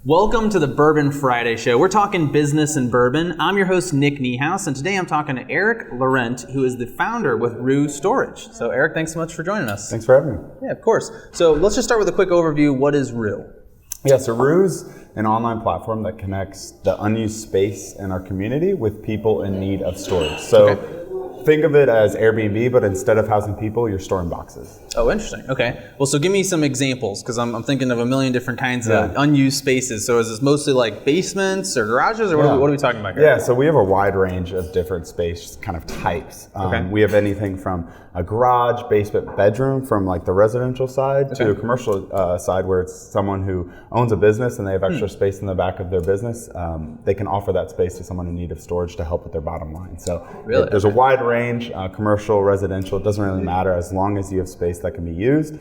Welcome to the Bourbon Friday Show. We're talking business and bourbon. I'm your host, Nick Niehaus, and today I'm talking to Eric Laurent, who is the founder with Roo Storage. So Eric, thanks so much for joining us. Thanks for having me. Yeah, of course. So let's just start with a quick overview. What is Roo? Yeah, so Roo's an online platform that connects the unused space in our community with people in need of storage. So think of it as Airbnb, but instead of housing people, you're storing boxes. Oh, interesting. Okay. Well, so give me some examples, because I'm thinking of a million different kinds of unused spaces. So is this mostly like basements or garages, or what are we talking about here? Yeah, so we have a wide range of different space kind of types. We have anything from a garage, basement, bedroom, from like the residential side to a commercial side where it's someone who owns a business and they have extra space in the back of their business. They can offer that space to someone in need of storage to help with their bottom line. So there's a wide range, commercial, residential, it doesn't really matter. As long as you have space that can be used,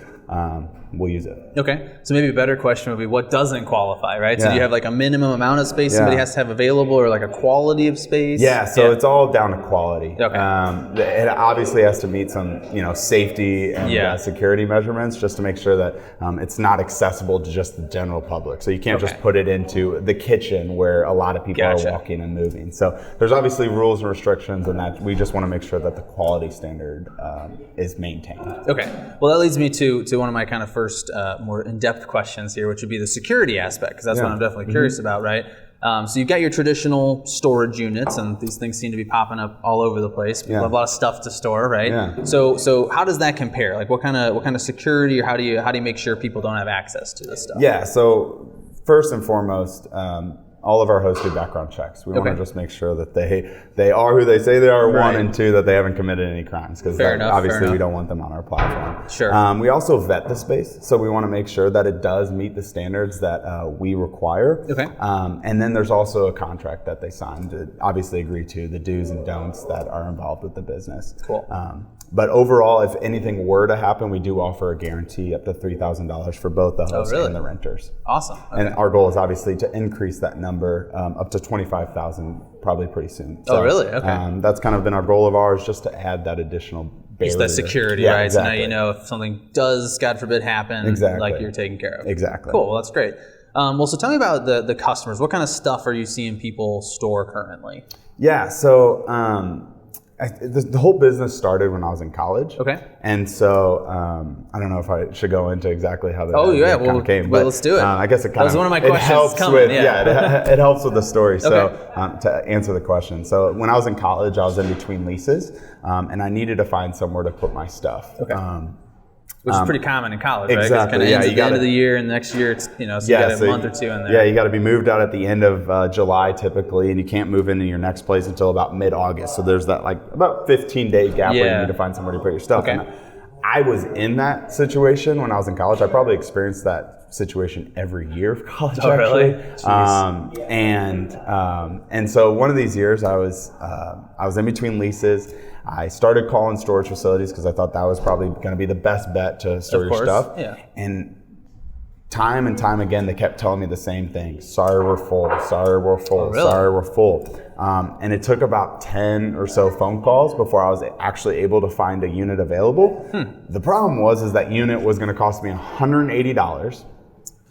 we'll use it. Okay, so maybe a better question would be what doesn't qualify, right? So do you have like a minimum amount of space somebody has to have available, or like a quality of space? Yeah, so it's all down to quality. Okay. It obviously has to meet some, safety and security measurements, just to make sure that it's not accessible to just the general public. So you can't just put it into the kitchen where a lot of people are walking and moving. So there's obviously rules and restrictions, and that we just want to make sure that the quality standard is maintained. Okay, well that leads me to one of my kind of first more in-depth questions here, which would be the security aspect, because that's what I'm definitely curious about, right? So you've got your traditional storage units, and these things seem to be popping up all over the place. People have a lot of stuff to store, right? Yeah. So how does that compare? Like what kind of security, or how do you make sure people don't have access to this stuff? Yeah. So first and foremost, all of our hosts do background checks. We want to just make sure that they are who they say they are, one, and two, that they haven't committed any crimes, because obviously we don't want them on our platform. Sure. We also vet the space, so we want to make sure that it does meet the standards that we require. Okay. And then there's also a contract that they sign to obviously agree to the do's and don'ts that are involved with the business. Cool. But overall, if anything were to happen, we do offer a guarantee up to $3,000 for both the hosts and the renters. Awesome. Okay. And our goal is obviously to increase that number up to 25,000 probably pretty soon. So, really? Okay. That's kind of been our goal of ours, just to add that additional barrier. Just that security, right? Exactly. So now if something does, God forbid, happen, like you're taken care of. Exactly. Cool. Well, that's great. Well, so tell me about the customers. What kind of stuff are you seeing people store currently? Yeah. So the whole business started when I was in college. Okay. And so I don't know if I should go into exactly how that kind of came. Well, let's do it. I guess it kind of was one of my questions. It helps with the story. So to answer the question, so when I was in college, I was in between leases, and I needed to find somewhere to put my stuff. Okay. Which is pretty common in college, right? Exactly. It kind of ends at the end of the year, and the next year it's, so you got a month or two in there. Yeah, you got to be moved out at the end of July typically, and you can't move into your next place until about mid-August. So there's that like about 15-day gap where you need to find somewhere to put your stuff. Okay. I was in that situation when I was in college. I probably experienced that situation every year of college. Oh, actually. Really? And so one of these years I was in between leases. I started calling storage facilities because I thought that was probably going to be the best bet to store your stuff. Yeah. And time and time again, they kept telling me the same thing. Sorry, we're full. Sorry, we're full. Oh, really? Sorry, we're full. And it took about 10 or so phone calls before I was actually able to find a unit available. The problem was that unit was going to cost me $180.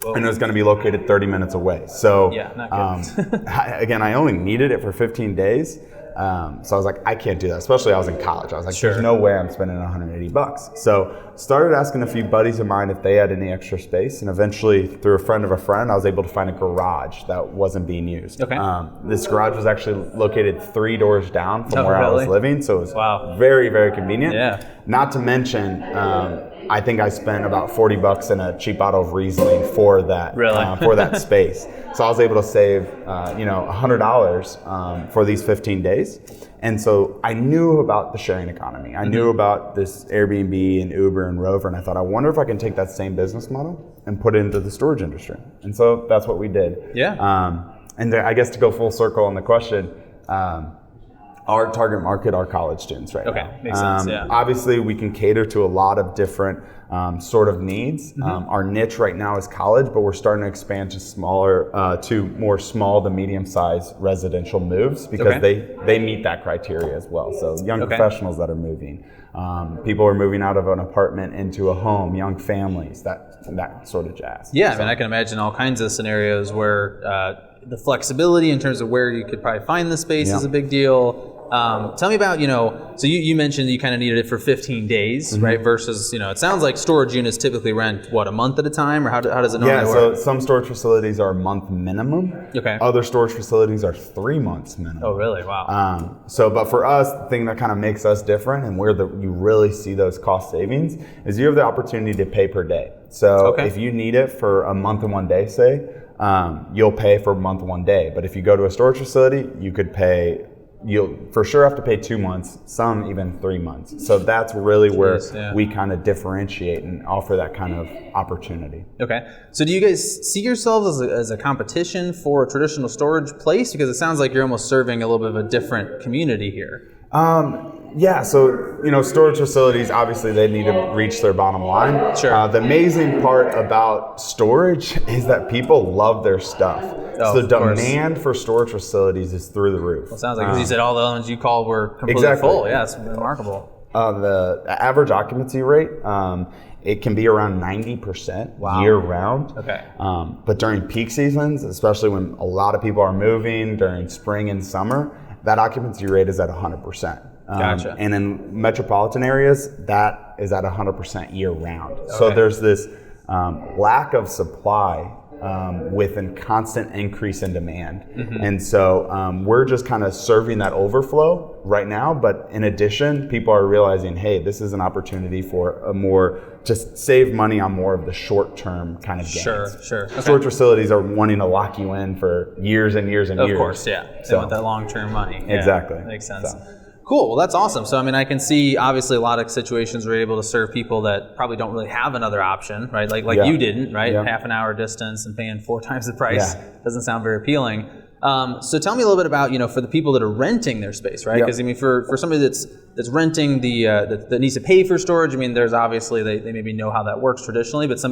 And it was going to be located 30 minutes away. So again, I only needed it for 15 days. So I was like, I can't do that. Especially I was in college. I was like, there's no way I'm spending $180. So started asking a few buddies of mine if they had any extra space. And eventually, through a friend of a friend, I was able to find a garage that wasn't being used. Okay. This garage was actually located 3 doors down from where I was living. So it was very, very convenient. Yeah. Not to mention, I think I spent about $40 in a cheap bottle of Riesling for that for that space. So I was able to save $100 for these 15 days. And so I knew about the sharing economy. I knew about this Airbnb and Uber and Rover, and I thought, I wonder if I can take that same business model and put it into the storage industry. And so that's what we did. Yeah. And I guess to go full circle on the question, our target market are college students right now. Makes sense, Obviously, we can cater to a lot of different sort of needs. Our niche right now is college, but we're starting to expand to more small to medium-sized residential moves because they meet that criteria as well. So young professionals that are moving, people are moving out of an apartment into a home, young families, that sort of jazz. Yeah, I mean, I can imagine all kinds of scenarios where the flexibility in terms of where you could probably find the space is a big deal. Tell me about, so you mentioned you kind of needed it for 15 days, right? Versus, it sounds like storage units typically rent, a month at a time, or how does it normally work? So some storage facilities are a month minimum. Okay. Other storage facilities are 3 months minimum. Oh, really? Wow. But for us, the thing that kind of makes us different and where you really see those cost savings is you have the opportunity to pay per day. So if you need it for a month and 1 day, say, you'll pay for a month and 1 day. But if you go to a storage facility, you'll for sure have to pay 2 months, some even 3 months. So that's really where we kind of differentiate and offer that kind of opportunity. Okay. So do you guys see yourselves as a competition for a traditional storage place? Because it sounds like you're almost serving a little bit of a different community here. Yeah, so, storage facilities, obviously they need to reach their bottom line. Sure. The amazing part about storage is that people love their stuff. So the demand for storage facilities is through the roof. Well, it sounds like, as you said, all the ones you called were completely full. Yeah, it's remarkable. The average occupancy rate, it can be around 90% year round. Okay. But during peak seasons, especially when a lot of people are moving during spring and summer, that occupancy rate is at 100%. Gotcha. And in metropolitan areas, that is at 100% year round. So there's this lack of supply with a constant increase in demand. And so we're just kind of serving that overflow right now. But in addition, people are realizing, hey, this is an opportunity for just save money on more of the short-term kind of gains. Sure. Storage facilities are wanting to lock you in for years and years and years. Of course, yeah. They want that long-term money. Exactly. Yeah, makes sense. Cool. Well, that's awesome. So, I mean, I can see obviously a lot of situations where you're able to serve people that probably don't really have another option, right? Like you didn't, right? Half an hour distance and paying 4 times the price doesn't sound very appealing. So tell me a little bit about, for the people that are renting their space, right? Because I mean, for somebody that's renting that needs to pay for storage, I mean, there's obviously, they maybe know how that works traditionally, but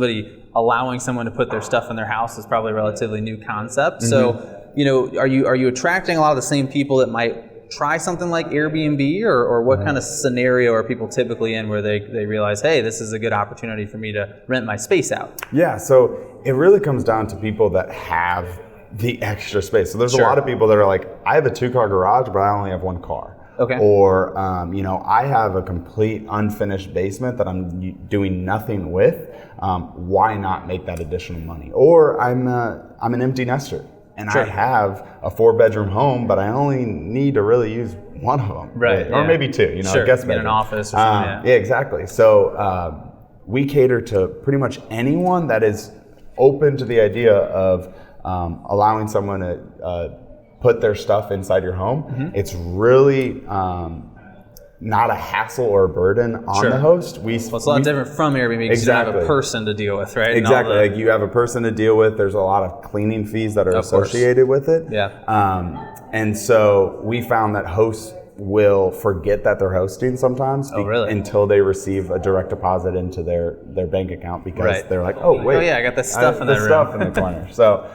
allowing someone to put their stuff in their house is probably a relatively new concept. So, are you attracting a lot of the same people that might try something like Airbnb, or what kind of scenario are people typically in where they realize, hey, this is a good opportunity for me to rent my space out? Yeah, so it really comes down to people that have the extra space. So there's a lot of people that are like, I have a 2-car garage, but I only have 1 car. Okay. Or, I have a complete unfinished basement that I'm doing nothing with. Why not make that additional money? Or I'm an empty nester. And I have a 4-bedroom home, but I only need to really use 1 of them. Right. Or maybe 2, guest bedroom. In an office or something. Yeah, exactly. So we cater to pretty much anyone that is open to the idea of allowing someone to put their stuff inside your home. It's really not a hassle or a burden on the host. It's a lot different from Airbnb because you have a person to deal with, right? Exactly. Like you have a person to deal with. There's a lot of cleaning fees that are associated with it. Yeah. And so we found that hosts will forget that they're hosting sometimes until they receive a direct deposit into their bank account because they're like, oh wait, I got this stuff in the room. stuff in the corner. So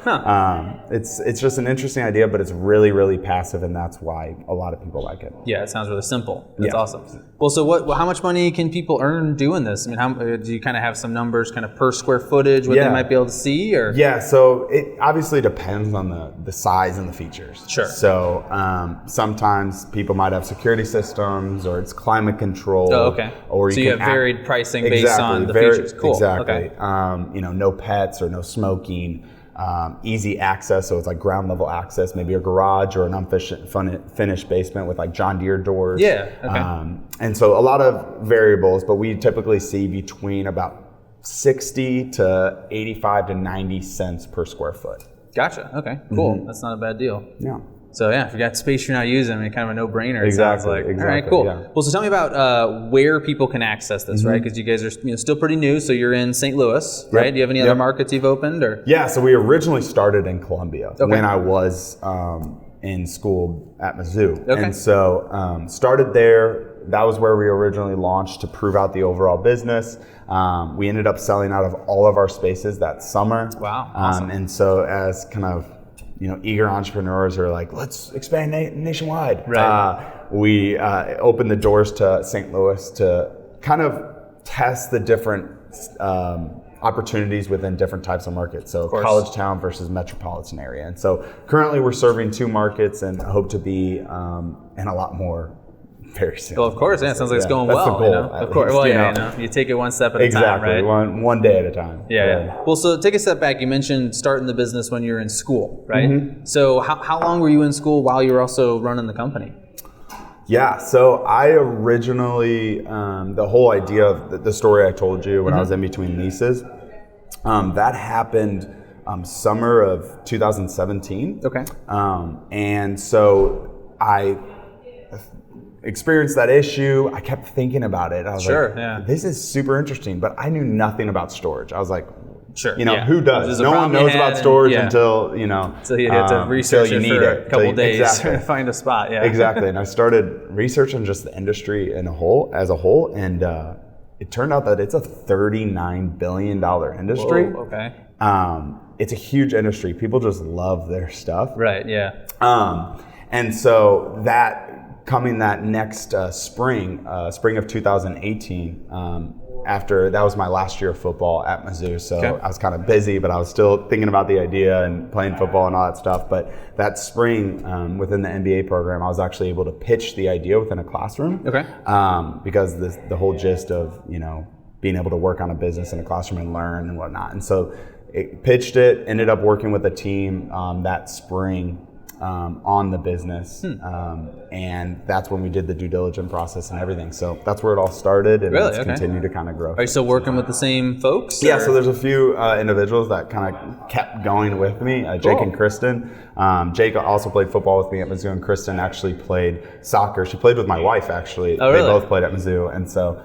it's just an interesting idea, but it's really, really passive, and that's why a lot of people like it. Yeah, it sounds really simple. That's awesome. Well, so how much money can people earn doing this? I mean, do you kind of have some numbers, kind of per square footage, what they might be able to see, or? Yeah, so it obviously depends on the size and the features. Sure. So sometimes people might have security systems, or it's climate control. Oh, okay. Or you have varied pricing based on the features. Cool. Exactly. Okay. No pets or no smoking. Easy access, so it's like ground level access, maybe a garage or an unfinished basement with like John Deere doors. Yeah. Okay. And so a lot of variables, but we typically see between about 60 to 85 to 90 cents per square foot. Gotcha. Okay. Cool. That's not a bad deal. Yeah. So if you got space you're not using, I mean, kind of a no-brainer. Exactly. It sounds like. All right, cool. Yeah. Well, so tell me about where people can access this, right? Because you guys are still pretty new. So you're in St. Louis, right? Do you have any other markets you've opened, or? Yeah. So we originally started in Columbia when I was in school at Mizzou, and so started there. that was where we originally launched to prove out the overall business. We ended up selling out of all of our spaces that summer. Wow. Awesome. And so as kind of, eager entrepreneurs are like, let's expand nationwide. Right. We opened the doors to St. Louis to kind of test the different opportunities within different types of markets. So college town versus metropolitan area. And so currently we're serving 2 markets and hope to be in a lot more very soon. Well, of course, yeah, it sounds like it's going that's well. The goal, of course, least, you take it one step at a time, right? Exactly, one day at a time. Yeah. Well, so take a step back. You mentioned starting the business when you were in school, right? So how long were you in school while you were also running the company? Yeah, so I originally, the whole idea of the story I told you when I was in between leases, that happened summer of 2017. Okay. And so I experienced that issue. I kept thinking about it. I was like, this is super interesting, but I knew nothing about storage. I was like, who does? No one knows about storage until, So you had to research it for a couple days to find a spot. Yeah. Exactly. And I started researching just the industry as a whole. And it turned out that it's a $39 billion industry. Whoa, okay. It's a huge industry. People just love their stuff. Right. Yeah. And so coming that next spring of 2018, after that was my last year of football at Mizzou, so I was kind of busy, but I was still thinking about the idea and playing football and all that stuff. But that spring, within the MBA program, I was actually able to pitch the idea within a classroom. Okay. Because the whole gist of being able to work on a business in a classroom and learn and whatnot, and so pitched it. Ended up working with a team that spring. On the business, and that's when we did the due diligence process and everything. So that's where it all started, and it's continued to kind of grow. Are you still working with the same folks? Yeah, so there's a few individuals that kind of kept going with me, Jake and Kristen. Jake also played football with me at Mizzou, and Kristen actually played soccer. She played with my wife, actually. Oh, really? They both played at Mizzou, and so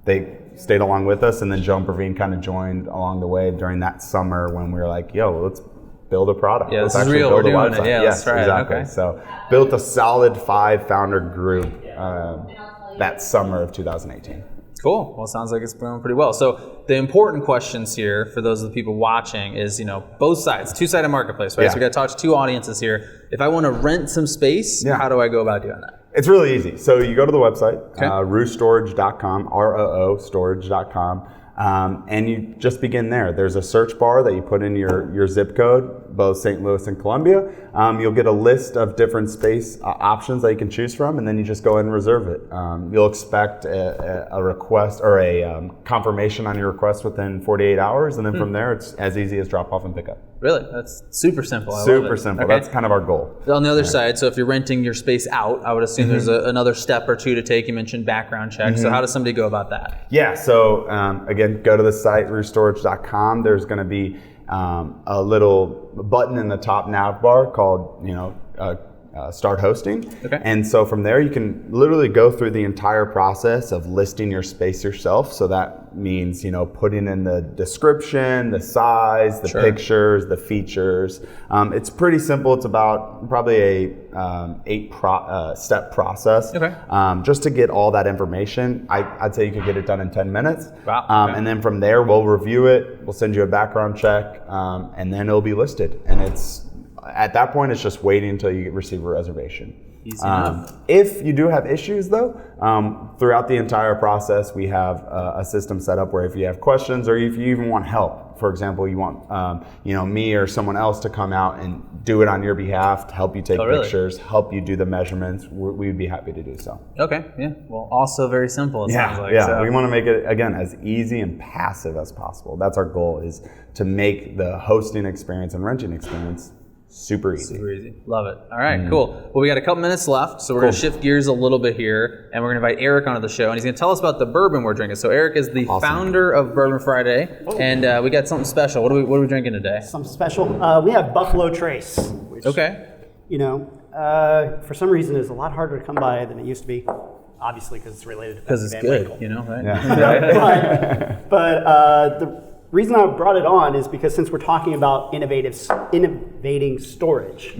they stayed along with us, and then Joe and Praveen kind of joined along the way during that summer when we were like, let's build a product. Yeah, this is real. We're doing it. Yeah, yes, that's right. Exactly. Okay. So built a solid 5 founder group that summer of 2018. Cool. Well, it sounds like it's going pretty well. So the important questions here for those of the people watching is, both sides, 2-sided marketplace, right? Yeah. So we got to talk to 2 audiences here. If I want to rent some space, how do I go about doing that? It's really easy. So you go to the website, roostorage.com, ROO storage.com. And you just begin there. There's a search bar that you put in your zip code, both St. Louis and Columbia. You'll get a list of different space options that you can choose from, and then you just go ahead and reserve it. You'll expect a request or a confirmation on your request within 48 hours, and then from there, it's as easy as drop off and pick up. Really? That's super simple. Super simple. Okay. That's kind of our goal. On the other side, so if you're renting your space out, I would assume there's another step or 2 to take. You mentioned background check. So how does somebody go about that? Yeah. So again, go to the site, roostorage.com. There's going to be a little button in the top nav bar called, start hosting. Okay. And so from there, you can literally go through the entire process of listing your space yourself. So that means, putting in the description, the size, the pictures, the features. It's pretty simple. It's about probably a 8-step process. Okay. Just to get all that information. I'd say you could get it done in 10 minutes. Wow. And then from there, we'll review it. We'll send you a background check, and then it'll be listed. And at that point, it's just waiting until you receive a reservation. Easy enough. If you do have issues, though, throughout the entire process, we have a system set up where if you have questions or if you even want help, for example, you want me or someone else to come out and do it on your behalf to help you take pictures, help you do the measurements, we would be happy to do so. Okay, yeah. Well, also very simple, it sounds like. Yeah, so. We want to make it, again, as easy and passive as possible. That's our goal, is to make the hosting experience and renting experience super easy. Super easy. Love it. All right, cool. Well, we got a couple minutes left, so we're going to shift gears a little bit here, and we're going to invite Eric onto the show, and he's going to tell us about the bourbon we're drinking. So Eric is the founder of Bourbon Friday, and we got something special. What are we drinking today? Something special. We have Buffalo Trace. Which, for some reason is a lot harder to come by than it used to be. Obviously, because it's related to because it's good, right? Yeah. but the reason I brought it on is because since we're talking about innovating storage,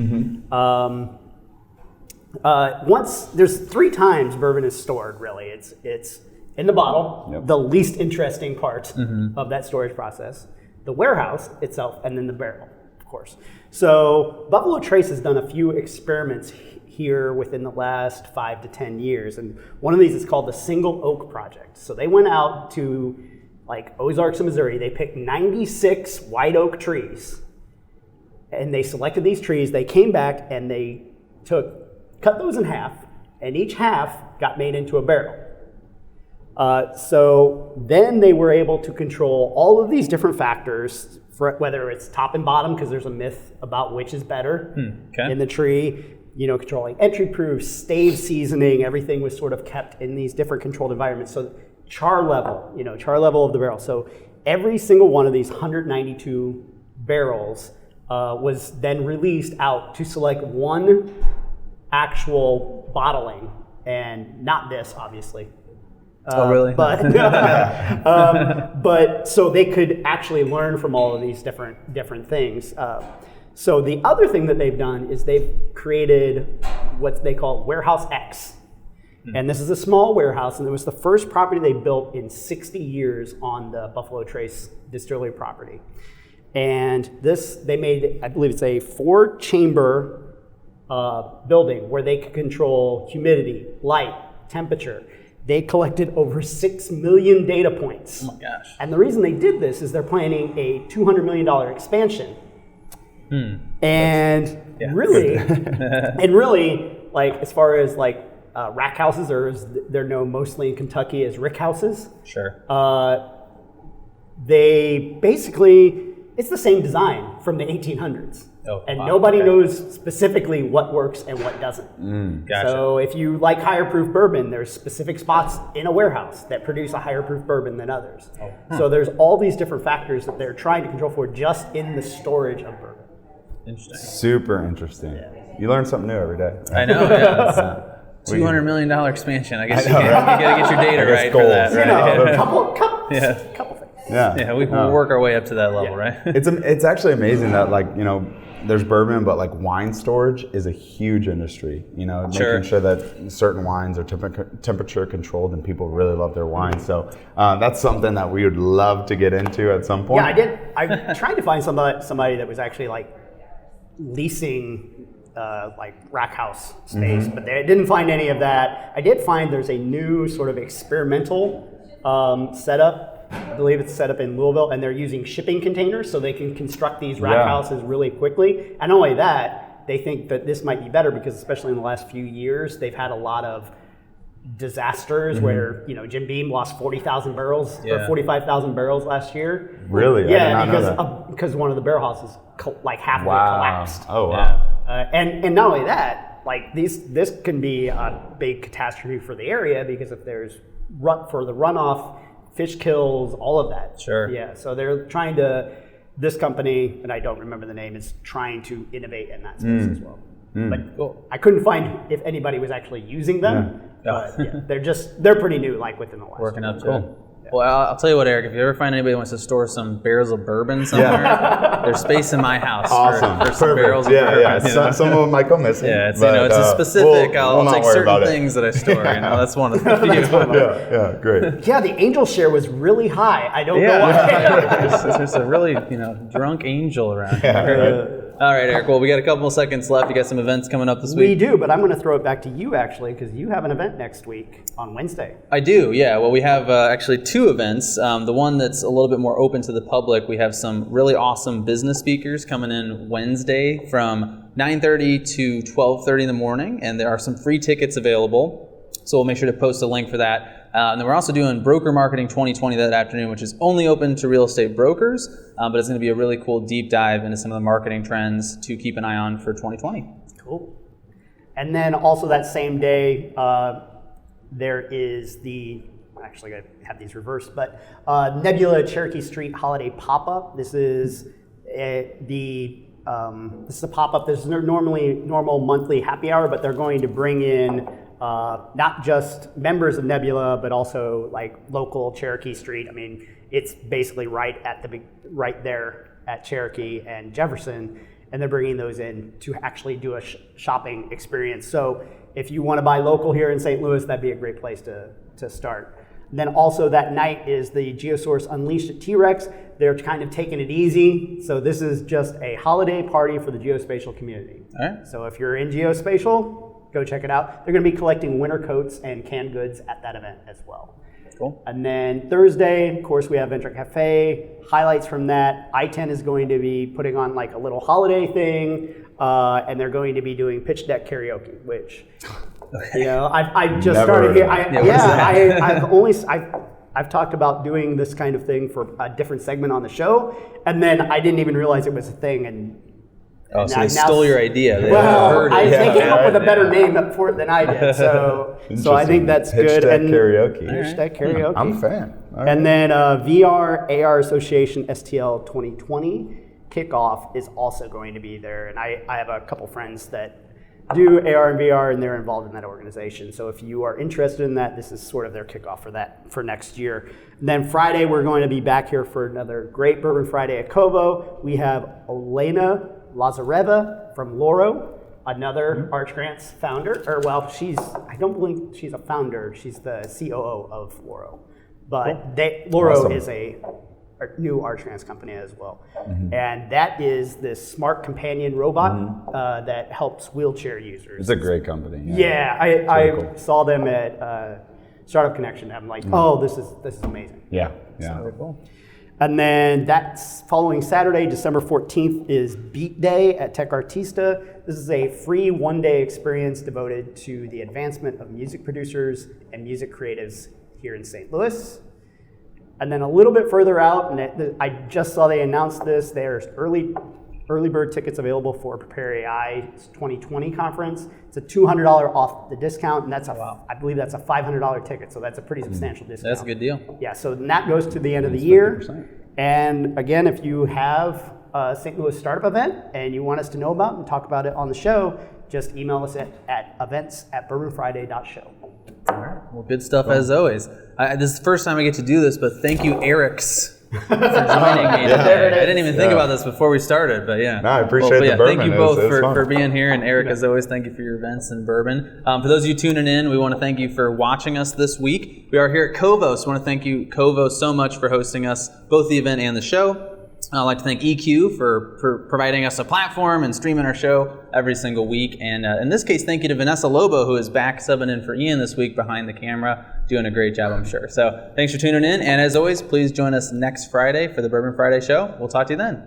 there's 3 times bourbon is stored. Really, it's in the bottle, the least interesting part of that storage process, the warehouse itself, and then the barrel, of course. So Buffalo Trace has done a few experiments here within the last 5 to 10 years, and one of these is called the Single Oak Project. So they went out to like Ozarks of Missouri. They picked 96 white oak trees, and they selected these trees. They came back and they cut those in half, and each half got made into a barrel. So then they were able to control all of these different factors, for whether it's top and bottom, because there's a myth about which is better in the tree, controlling entry proof, stave seasoning, everything was sort of kept in these different controlled environments. So char level of the barrel. So every single one of these 192 barrels was then released out to select one actual bottling, and not this, obviously. Oh, really? But so they could actually learn from all of these different things. So the other thing that they've done is they've created what they call Warehouse X. And this is a small warehouse, and it was the first property they built in 60 years on the Buffalo Trace distillery property. And they made, I believe it's a 4-chamber building where they could control humidity, light, temperature. They collected over 6 million data points. Oh my gosh. And the reason they did this is they're planning a $200 million expansion. And really, like as far as like rack houses, or as they're known mostly in Kentucky as rick houses. Sure. They basically, it's the same design from the 1800s. Nobody knows specifically what works and what doesn't. Gotcha. So if you like higher proof bourbon, there's specific spots in a warehouse that produce a higher proof bourbon than others. So there's all these different factors that they're trying to control for just in the storage of bourbon. Interesting. Super interesting. You learn something new every day. I know, yeah. $200 million expansion. I guess you got to get your data right goals, for that. Right? A couple things. Yeah, we'll work our way up to that level, right? It's actually amazing that there's bourbon, but like wine storage is a huge industry. Making sure that certain wines are temperature controlled and people really love their wine. So that's something that we would love to get into at some point. Yeah, I did. I tried to find somebody that was actually like leasing like rack house space, but they didn't find any of that. I did find there's a new sort of experimental setup. I believe it's set up in Louisville, and they're using shipping containers so they can construct these rack houses really quickly. And not only that, they think that this might be better because especially in the last few years, they've had a lot of disasters where, Jim Beam lost 40,000 barrels or 45,000 barrels last year. Really? Yeah, because one of the barrel houses like half of it collapsed. Oh, wow. And not only that, like this can be a big catastrophe for the area because if there's for the runoff, fish kills, all of that. Sure. Yeah, so they're this company, and I don't remember the name, is trying to innovate in that space as well. But I couldn't find if anybody was actually using them. But they're pretty new, like within the last working year. up to it. Well, I'll tell you what, Eric, if you ever find anybody who wants to store some barrels of bourbon somewhere, there's space in my house for some barrels of bourbon. Yeah. Some of them might go missing. Yeah, it's a specific, I'll take certain things that I store. That's one of the few. Yeah, great. Yeah, the angel share was really high. I don't know why. There's a really, drunk angel around here. All right, Eric. Well, we got a couple of seconds left. You got some events coming up this week. We do, but I'm going to throw it back to you, actually, because you have an event next week on Wednesday. I do, yeah. Well, we have actually 2 events. The one that's a little bit more open to the public, we have some really awesome business speakers coming in Wednesday from 9:30 to 12:30 in the morning, and there are some free tickets available. So we'll make sure to post a link for that. And then we're also doing Broker Marketing 2020 that afternoon, which is only open to real estate brokers, but it's going to be a really cool deep dive into some of the marketing trends to keep an eye on for 2020. Cool. And then also that same day, there is actually I have these reversed, but Nebula Cherokee Street Holiday Pop-Up. This is a pop-up. This is normal monthly happy hour, but they're going to bring in not just members of Nebula, but also like local Cherokee Street. I mean, it's basically right there at Cherokee and Jefferson, and they're bringing those in to actually do a shopping experience. So if you want to buy local here in St. Louis, that'd be a great place to start. Then also that night is the Geosource Unleashed at T-Rex. They're kind of taking it easy. So this is just a holiday party for the geospatial community. All right. So if you're in geospatial, go check it out. They're going to be collecting winter coats and canned goods at that event as well. Cool. And then Thursday, of course, we have Venture Cafe. Highlights from that, I-10 is going to be putting on like a little holiday thing, and they're going to be doing pitch deck karaoke, which, you know, I've just started here. I've talked about doing this kind of thing for a different segment on the show, and then I didn't even realize it was a thing. And so they stole your idea. They they came up with a better name for it than I did. So I think that's good. And karaoke. Pitch deck karaoke. I'm a fan. And then VR AR Association STL 2020 kickoff is also going to be there. And I have a couple friends that do AR and VR, and they're involved in that organization. So if you are interested in that, this is sort of their kickoff for next year. And then Friday, we're going to be back here for another great Bourbon Friday at Kovo. We have Elena Lazareva from Loro, another Arch Grants founder. I don't believe she's a founder. She's the COO of Loro. But Loro is a new Arch Grants company as well. Mm-hmm. And that is this smart companion robot that helps wheelchair users. It's a great company. I saw them at Startup Connection. I'm like, this is amazing. Yeah. Very cool. And then that's following Saturday, December 14th, is Beat Day at Tech Artista. This is a free one-day experience devoted to the advancement of music producers and music creatives here in St. Louis. And then a little bit further out, and I just saw they announced this, there's early bird tickets available for Prepare AI 2020 conference. It's a $200 off the discount, and I believe that's a $500 ticket, so that's a pretty substantial discount. That's a good deal. Yeah, so that goes to the end of the year. 50%. And again, if you have a St. Louis startup event and you want us to know about and talk about it on the show, just email us at events@bourbonfriday.show. All right. Well, good stuff as always. This is the first time I get to do this, but thank you, Erics, for joining me today. I didn't even think about this before we started, but yeah. No, I appreciate the bourbon. Thank you both for being here, and Eric, as always, thank you for your events and bourbon. For those of you tuning in, we want to thank you for watching us this week. We are here at Kovo, so I want to thank you, Kovo, so much for hosting us, both the event and the show. I'd like to thank EQ for providing us a platform and streaming our show every single week. And in this case, thank you to Vanessa Lobo, who is back subbing in for Ian this week behind the camera, doing a great job, I'm sure. So thanks for tuning in. And as always, please join us next Friday for the Bourbon Friday show. We'll talk to you then.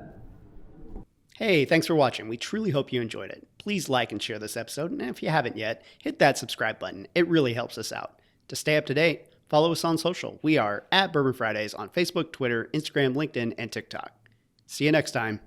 Hey, thanks for watching. We truly hope you enjoyed it. Please like and share this episode. And if you haven't yet, hit that subscribe button. It really helps us out. To stay up to date, follow us on social. We are at Bourbon Fridays on Facebook, Twitter, Instagram, LinkedIn, and TikTok. See you next time.